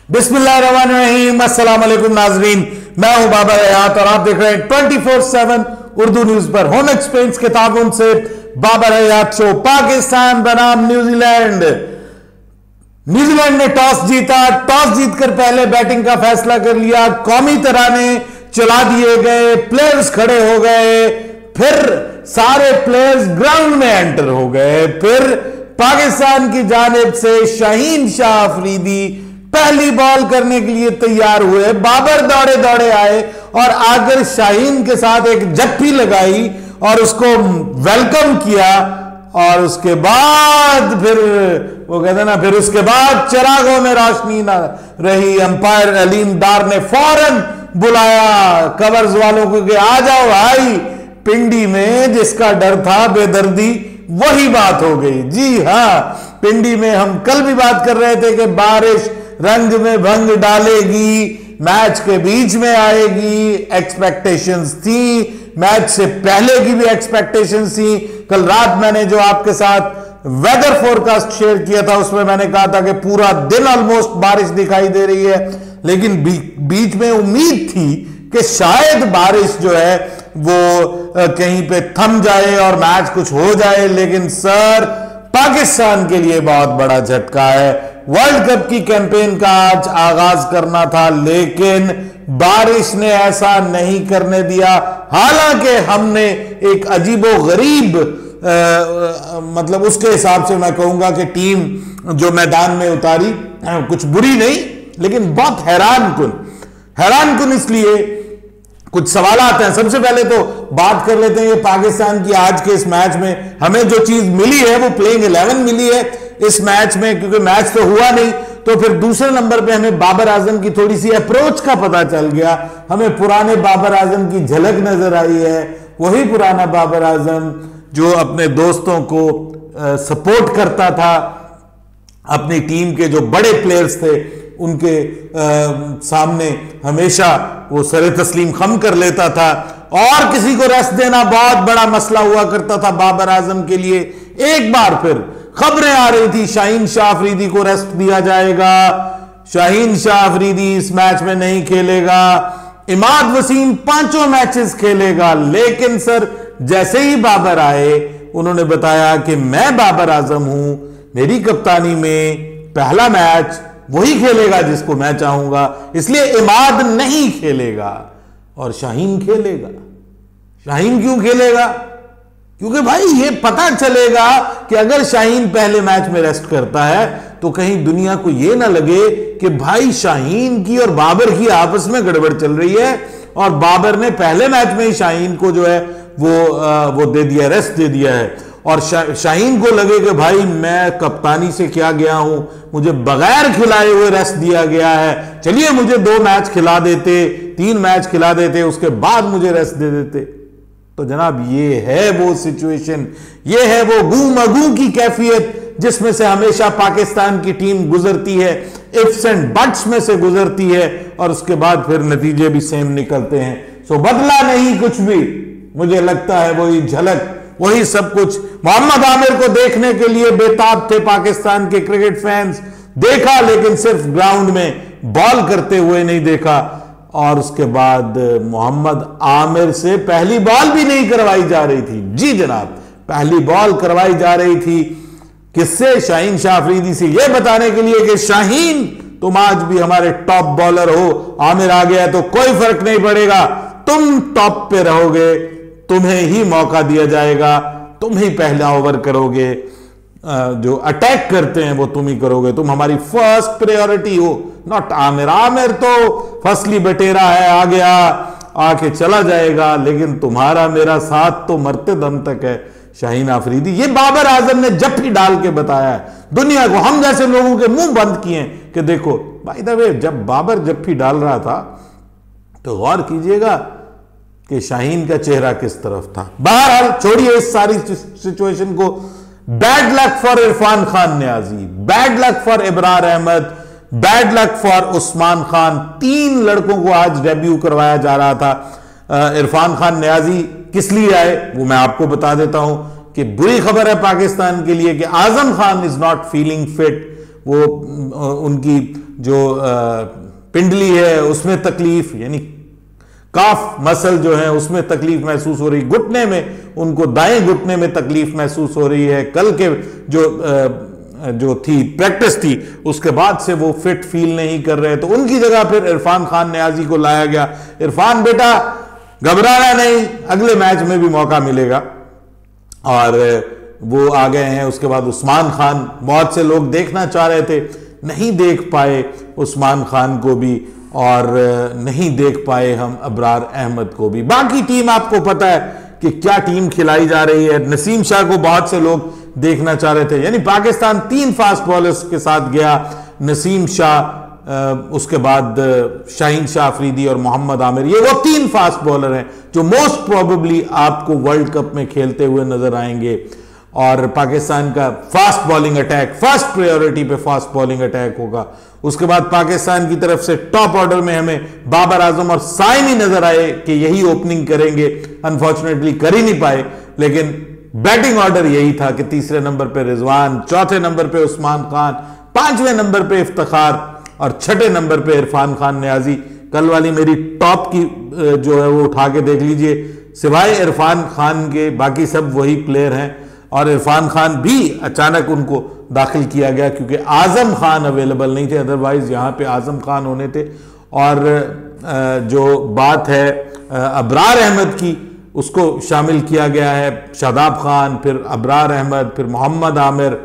बिस्मिल्लाहिर्रहमानिर्रहीम, अस्सलाम वालेकुम नाजरीन। मैं हूं बाबर हयात और आप देख रहे हैं 24/7 उर्दू न्यूज पर। होम एक्सपेंस के ताबन से बाबर हयात शो। पाकिस्तान बनाम न्यूजीलैंड। न्यूजीलैंड ने टॉस जीता। टॉस जीतकर पहले बैटिंग का फैसला कर लिया। कौमी तराने चला दिए गए, प्लेयर्स खड़े हो गए, फिर सारे प्लेयर्स ग्राउंड में एंटर हो गए। फिर पाकिस्तान की जानिब से शाहीन शाह अफरीदी पहली बॉल करने के लिए तैयार हुए। बाबर दौड़े दौड़े आए और आकर शाहीन के साथ एक जप्पी लगाई और उसको वेलकम किया। और उसके बाद फिर वो कहते ना, फिर उसके बाद चिरागों में रोशनी ना रही। अंपायर अलीम डार ने फौरन बुलाया कवर्स वालों को कि आ जाओ भाई। पिंडी में जिसका डर था बेदर्दी वही बात हो गई। जी हां, पिंडी में हम कल भी बात कर रहे थे कि बारिश रंग में भंग डालेगी, मैच के बीच में आएगी। एक्सपेक्टेशंस थी, मैच से पहले की भी एक्सपेक्टेशंस थी। कल रात मैंने जो आपके साथ वेदर फोरकास्ट शेयर किया था उसमें मैंने कहा था कि पूरा दिन ऑलमोस्ट बारिश दिखाई दे रही है, लेकिन बीच में उम्मीद थी कि शायद बारिश जो है वो कहीं पे थम जाए और मैच कुछ हो जाए। लेकिन सर, पाकिस्तान के लिए बहुत बड़ा झटका है। वर्ल्ड कप की कैंपेन का आज आगाज करना था, लेकिन बारिश ने ऐसा नहीं करने दिया। हालांकि हमने एक अजीबो गरीब मतलब उसके हिसाब से मैं कहूंगा कि टीम जो मैदान में उतारी कुछ बुरी नहीं, लेकिन बहुत हैरान कुन इसलिए कुछ सवाल आते हैं। सबसे पहले तो बात कर लेते हैं ये पाकिस्तान की आज के इस मैच में हमें जो चीज मिली है वो प्लेइंग 11 मिली है इस मैच में, क्योंकि मैच तो हुआ नहीं। तो फिर दूसरे नंबर पे हमें बाबर आजम की थोड़ी सी अप्रोच का पता चल गया। हमें पुराने बाबर आजम की झलक नजर आई है। वही पुराना बाबर आजम जो अपने दोस्तों को सपोर्ट करता था, अपनी टीम के जो बड़े प्लेयर्स थे उनके सामने हमेशा वो सरे तस्लीम खम कर लेता था और किसी को रेस्ट देना बहुत बड़ा मसला हुआ करता था बाबर आजम के लिए। एक बार फिर खबरें आ रही थी शाहीन शाह अफरीदी को रेस्ट दिया जाएगा, शाहीन शाह अफरीदी इस मैच में नहीं खेलेगा, इमाद वसीम 5 मैचेस खेलेगा। लेकिन सर, जैसे ही बाबर आए उन्होंने बताया कि मैं बाबर आजम हूं, मेरी कप्तानी में पहला मैच वही खेलेगा जिसको मैं चाहूंगा, इसलिए इमाद नहीं खेलेगा और शाहीन खेलेगा। शाहीन क्यों खेलेगा? क्योंकि भाई ये पता चलेगा कि अगर शाहीन पहले मैच में रेस्ट करता है तो कहीं दुनिया को ये ना लगे कि भाई शाहीन की और बाबर की आपस में गड़बड़ चल रही है और बाबर ने पहले मैच में ही शाहीन को जो है वो दे दिया, रेस्ट दे दिया है। और शाहीन को लगे कि भाई मैं कप्तानी से क्या गया हूं, मुझे बगैर खिलाए हुए रेस्ट दिया गया है, चलिए मुझे 2 मैच खिला देते, 3 मैच खिला देते, उसके बाद मुझे रेस्ट दे देते। तो जनाब ये है वो सिचुएशन, ये है वो गू की कैफियत जिसमें से हमेशा पाकिस्तान की टीम गुजरती है, इफ्स एंड बट्स में से गुजरती है और उसके बाद फिर नतीजे भी सेम निकलते हैं। सो बदला नहीं कुछ भी, मुझे लगता है वही झलक, वही सब कुछ। मोहम्मद आमिर को देखने के लिए बेताब थे पाकिस्तान के क्रिकेट फैंस। देखा, लेकिन सिर्फ ग्राउंड में बॉल करते हुए नहीं देखा। और उसके बाद मोहम्मद आमिर से पहली बॉल भी नहीं करवाई जा रही थी। जी जनाब, पहली बॉल करवाई जा रही थी किससे? शाहीन शाह अफरीदी से, यह बताने के लिए कि शाहीन तुम आज भी हमारे टॉप बॉलर हो, आमिर आ गया तो कोई फर्क नहीं पड़ेगा, तुम टॉप पे रहोगे, तुम्हें ही मौका दिया जाएगा, तुम ही पहला ओवर करोगे, जो अटैक करते हैं वो तुम ही करोगे, तुम हमारी फर्स्ट प्रायोरिटी हो, नॉट आमिर। आमिर तो फसली बटेरा है, आ गया आके चला जाएगा, लेकिन तुम्हारा मेरा साथ तो मरते दम तक है। शाहीन अफरीदी, ये बाबर आजम ने जप्पी डाल के बताया है दुनिया को, हम जैसे लोगों के मुंह बंद किए कि देखो। बाय द वे, जब बाबर जप्पी डाल रहा था तो गौर कीजिएगा कि शाहीन का चेहरा किस तरफ था। बहरहाल छोड़िए इस सारी सिचुएशन को। Bad luck for Irfan Khan Niazi, bad luck for Ibrar Ahmed, bad luck for Usman Khan. 3 लड़कों को आज डेब्यू करवाया जा रहा था। इरफान खान न्याजी किस लिए आए वो मैं आपको बता देता हूं कि बुरी खबर है पाकिस्तान के लिए कि Azam Khan is not feeling fit. वो उनकी जो पिंडली है उसमें तकलीफ, यानी काफ मसल जो है उसमें तकलीफ महसूस हो रही, घुटने में उनको दाएं घुटने में तकलीफ महसूस हो रही है। कल के जो थी प्रैक्टिस थी उसके बाद से वो फिट फील नहीं कर रहे, तो उनकी जगह फिर इरफान खान नियाजी को लाया गया। इरफान बेटा घबराना नहीं, अगले मैच में भी मौका मिलेगा, और वो आ गए हैं। उसके बाद उस्मान खान, बहुत से लोग देखना चाह रहे थे, नहीं देख पाए उस्मान खान को भी, और नहीं देख पाए हम अबरार अहमद को भी। बाकी टीम आपको पता है कि क्या टीम खिलाई जा रही है। नसीम शाह को बहुत से लोग देखना चाह रहे थे, यानी पाकिस्तान 3 फास्ट बॉलर्स के साथ गया, नसीम शाह, उसके बाद शाहीन शाह अफरीदी और मोहम्मद आमिर। ये वो 3 फास्ट बॉलर हैं जो मोस्ट प्रोबेबली आपको वर्ल्ड कप में खेलते हुए नजर आएंगे। और पाकिस्तान का fast bowling attack, first priority पे फास्ट बॉलिंग अटैक होगा। उसके बाद पाकिस्तान की तरफ से टॉप ऑर्डर में हमें बाबर आजम और साइम ही नजर आए कि यही ओपनिंग करेंगे। अनफॉर्चुनेटली कर ही नहीं पाए, लेकिन बैटिंग ऑर्डर यही था कि तीसरे नंबर पे रिजवान, चौथे नंबर पे उस्मान खान, 5वें नंबर पे इफ्तिखार और 6ठे नंबर पे इरफान खान नियाजी। कल वाली मेरी टॉप की जो है वो उठा के देख लीजिए, सिवाय इरफान खान के बाकी सब वही प्लेयर हैं। और इरफान खान भी अचानक उनको दाखिल किया गया क्योंकि आजम खान अवेलेबल नहीं थे, अदरवाइज यहां पे आजम खान होने थे। और जो बात है अबरार अहमद की, उसको शामिल किया गया है। शादाब खान, फिर अबरार अहमद, फिर मोहम्मद आमिर,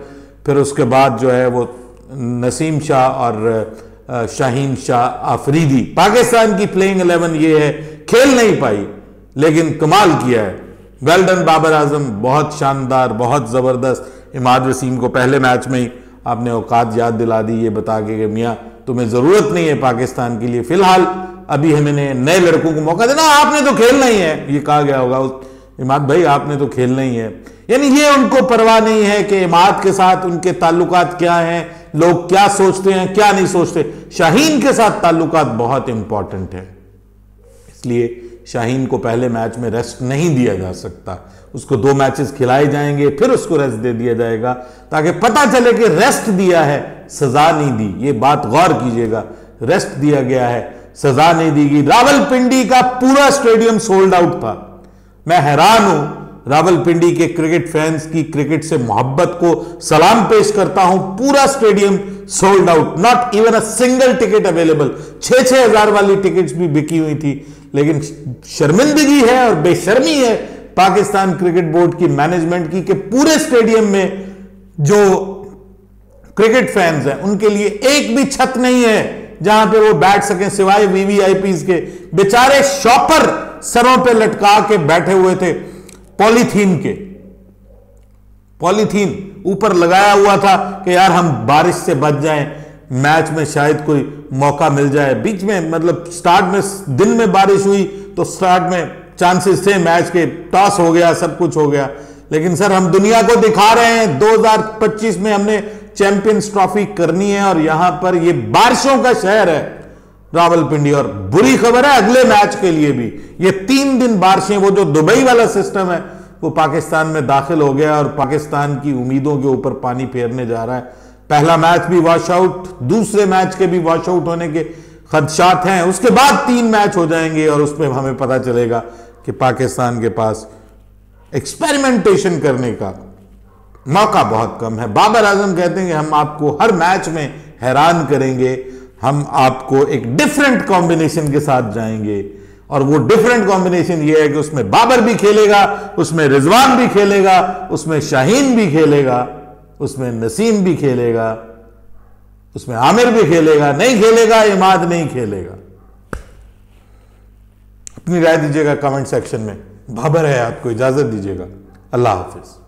फिर उसके बाद जो है वो नसीम शाह और शाहीन शाह अफरीदी। पाकिस्तान की प्लेइंग 11 ये है, खेल नहीं पाई लेकिन कमाल किया है। वेल डन बाबर आजम, बहुत शानदार, बहुत जबरदस्त। इमाद वसीम को पहले मैच में ही आपने औकात याद दिला दी, ये बता के कि मियाँ तुम्हें जरूरत नहीं है पाकिस्तान के लिए, फिलहाल अभी हमें नए लड़कों को मौका देना, आपने तो खेलना ही है। ये कहा गया होगा इमाद भाई आपने तो खेलना ही है, यानी ये उनको परवाह नहीं है कि इमाद के साथ उनके ताल्लुकात क्या हैं, लोग क्या सोचते हैं क्या नहीं सोचते। शाहीन के साथ ताल्लुकात बहुत इंपॉर्टेंट है, इसलिए शाहीन को पहले मैच में रेस्ट नहीं दिया जा सकता। उसको 2 मैचेस खिलाए जाएंगे, फिर उसको रेस्ट दे दिया जाएगा, ताकि पता चले कि रेस्ट दिया है, सजा नहीं दी। ये बात गौर कीजिएगा, रेस्ट दिया गया है, सजा नहीं दी गई। रावलपिंडी का पूरा स्टेडियम सोल्ड आउट था। मैं हैरान हूं, रावलपिंडी के क्रिकेट फैंस की क्रिकेट से मोहब्बत को सलाम पेश करता हूं। पूरा stadium sold out, not even a single ticket available. 6-6 हजार वाली टिकट्स भी बिकी हुई थी, लेकिन शर्मिंदगी है और बेशर्मी है पाकिस्तान क्रिकेट बोर्ड की मैनेजमेंट की कि पूरे स्टेडियम में जो क्रिकेट फैंस हैं उनके लिए एक भी छत नहीं है जहां पे वो बैठ सकें, सिवाय वीवीआईपीज के। बेचारे शॉपर सरों पे लटका के बैठे हुए थे, पॉलीथीन के, पॉलीथीन ऊपर लगाया हुआ था कि यार हम बारिश से बच जाएं, मैच में शायद कोई मौका मिल जाए। बीच में मतलब स्टार्ट में दिन में बारिश हुई तो स्टार्ट में चांसेस थे मैच के, टॉस हो गया, सब कुछ हो गया। लेकिन सर हम दुनिया को दिखा रहे हैं 2025 में हमने चैंपियंस ट्रॉफी करनी है, और यहां पर ये बारिशों का शहर है रावलपिंडी। और बुरी खबर है अगले मैच के लिए भी, ये 3 दिन बारिशें, वो जो दुबई वाला सिस्टम है वो पाकिस्तान में दाखिल हो गया और पाकिस्तान की उम्मीदों के ऊपर पानी फेरने जा रहा है। पहला मैच भी वॉश आउट, दूसरे मैच के भी वॉश आउट होने के खदशात हैं, उसके बाद 3 मैच हो जाएंगे और उसमें हमें पता चलेगा कि पाकिस्तान के पास एक्सपेरिमेंटेशन करने का मौका बहुत कम है। बाबर आजम कहते हैं कि हम आपको हर मैच में हैरान करेंगे, हम आपको एक डिफरेंट कॉम्बिनेशन के साथ जाएंगे, और वो डिफरेंट कॉम्बिनेशन ये है कि उसमें बाबर भी खेलेगा, उसमें रिजवान भी खेलेगा, उसमें शाहीन भी खेलेगा, उसमें नसीम भी खेलेगा, उसमें आमिर भी खेलेगा, नहीं खेलेगा इमाद नहीं खेलेगा। अपनी राय दीजिएगा कमेंट सेक्शन में। बाबर है, आपको इजाजत दीजिएगा। अल्लाह हाफिज।